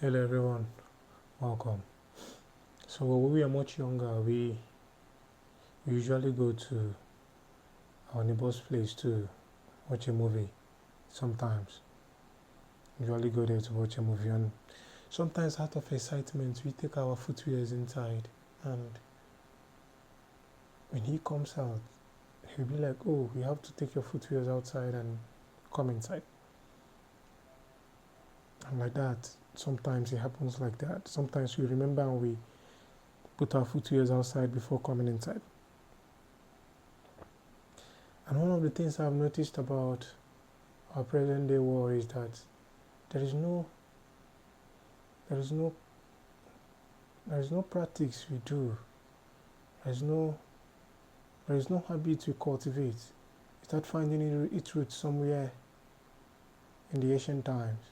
Hello everyone, welcome. So when we are much younger, we usually go to our neighbor's place to watch a movie. Sometimes, usually go there to watch a movie, and sometimes out of excitement, we take our footwears inside, and when he comes out, he'll be like, "Oh, you have to take your footwears outside and come inside." And like that, sometimes it happens like that. Sometimes we remember and we put our footwears outside before coming inside. And one of the things I've noticed about our present day war is that there is no there is no there is no practice we do. There is no habit we cultivate. We start finding its roots somewhere in the ancient times.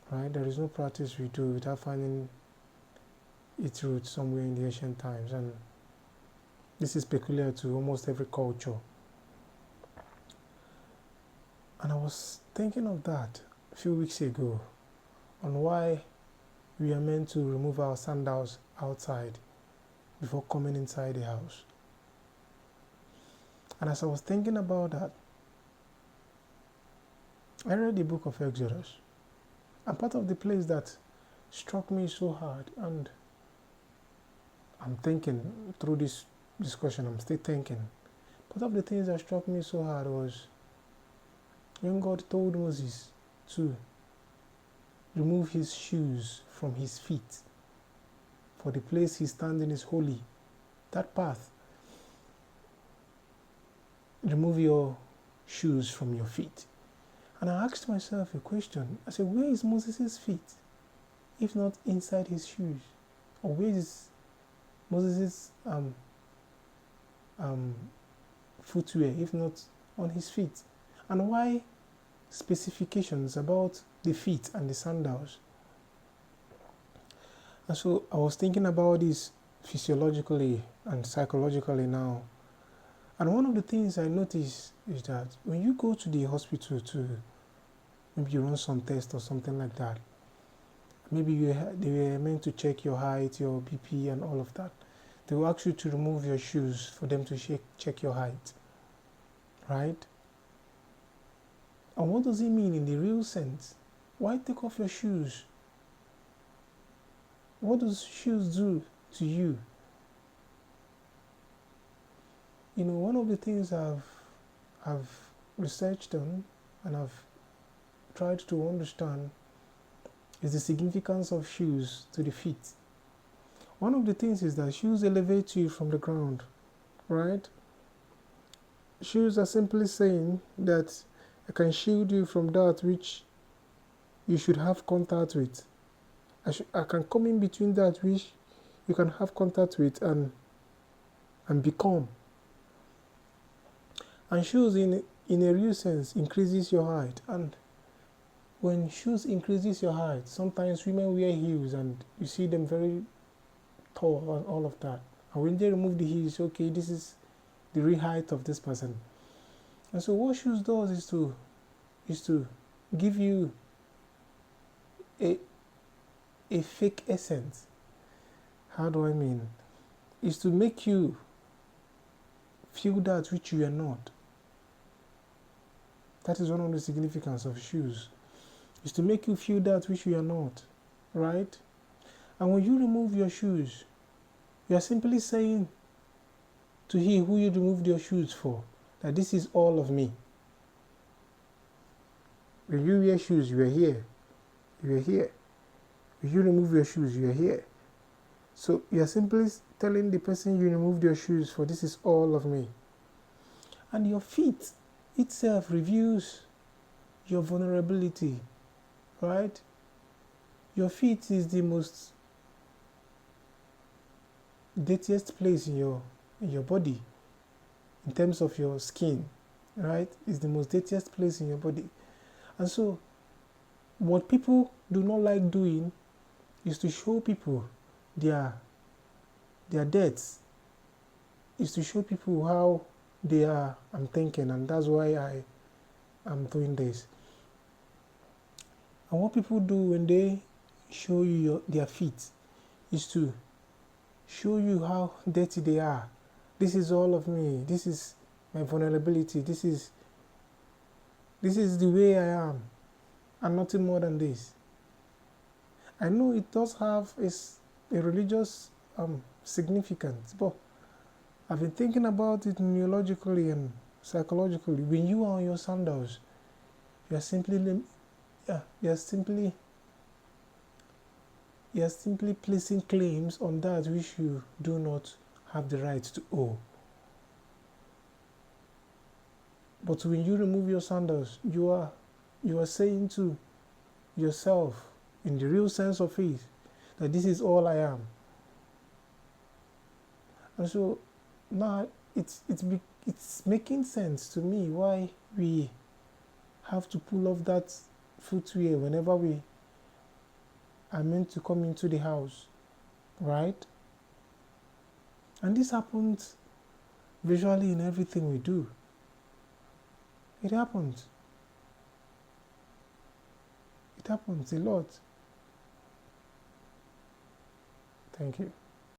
Right? There is no practice we do without finding its roots somewhere in the ancient times, and this is peculiar to almost every culture. And I was thinking of that a few weeks ago on why we are meant to remove our sandals outside before coming inside the house. And as I was thinking about that, I read the book of Exodus. And part of the place that struck me so hard, and I'm thinking through this discussion, I'm still thinking, part of the things that struck me so hard was when God told Moses to remove his shoes from his feet, for the place he's standing is holy. That path, remove your shoes from your feet. And I asked myself a question. I said, where is Moses' feet, if not inside his shoes? Or where is Moses' footwear, if not on his feet? And why specifications about the feet and the sandals? And so I was thinking about this physiologically and psychologically now. And one of the things I noticed is that when you go to the hospital to maybe you run some test or something like that, maybe they were meant to check your height, your BP and all of that. They will ask you to remove your shoes for them to check your height, right? And what does it mean in the real sense? Why take off your shoes? What does shoes do to you? You know, one of the things I've researched on and I've tried to understand is the significance of shoes to the feet. One of the things is that shoes elevate you from the ground, right? Shoes are simply saying that I can shield you from that which you should have contact with. I can come in between that which you can have contact with and become. And shoes in a real sense increases your height. And when shoes increases your height, sometimes women wear heels and you see them very tall and all of that. And when they remove the heels, okay, this is the real height of this person. And so what shoes does is to give you a fake essence. How do I mean? Is to make you feel that which you are not. That is one of the significance of shoes. Is to make you feel that which you are not, right? And when you remove your shoes, you are simply saying to he who you removed your shoes for, that this is all of me. When you wear shoes, you are here. You are here. When you remove your shoes, you are here. So you are simply telling the person you removed your shoes for, this is all of me. And your feet itself reveals your vulnerability, right? Your feet is the most dirtiest place in your body in terms of your skin, right? It's the most dirtiest place in your body. And so what people do not like doing is to show people their debts, is to show people how they are. I'm thinking, and that's why I am doing this. And what people do when they show you their feet is to show you how dirty they are. This is all of me. This is my vulnerability. This is the way I am, and nothing more than this. I know it does have a religious significance, but I've been thinking about it neurologically and psychologically. When you are on your sandals, you are simply placing claims on that which you do not have the right to owe. But when you remove your sandals, you are saying to yourself, in the real sense of it, that this is all I am. And so now it's making sense to me why we have to pull off that footwear whenever we are meant to come into the house, right? And this happens visually in everything we do. It happens. It happens a lot. Thank you.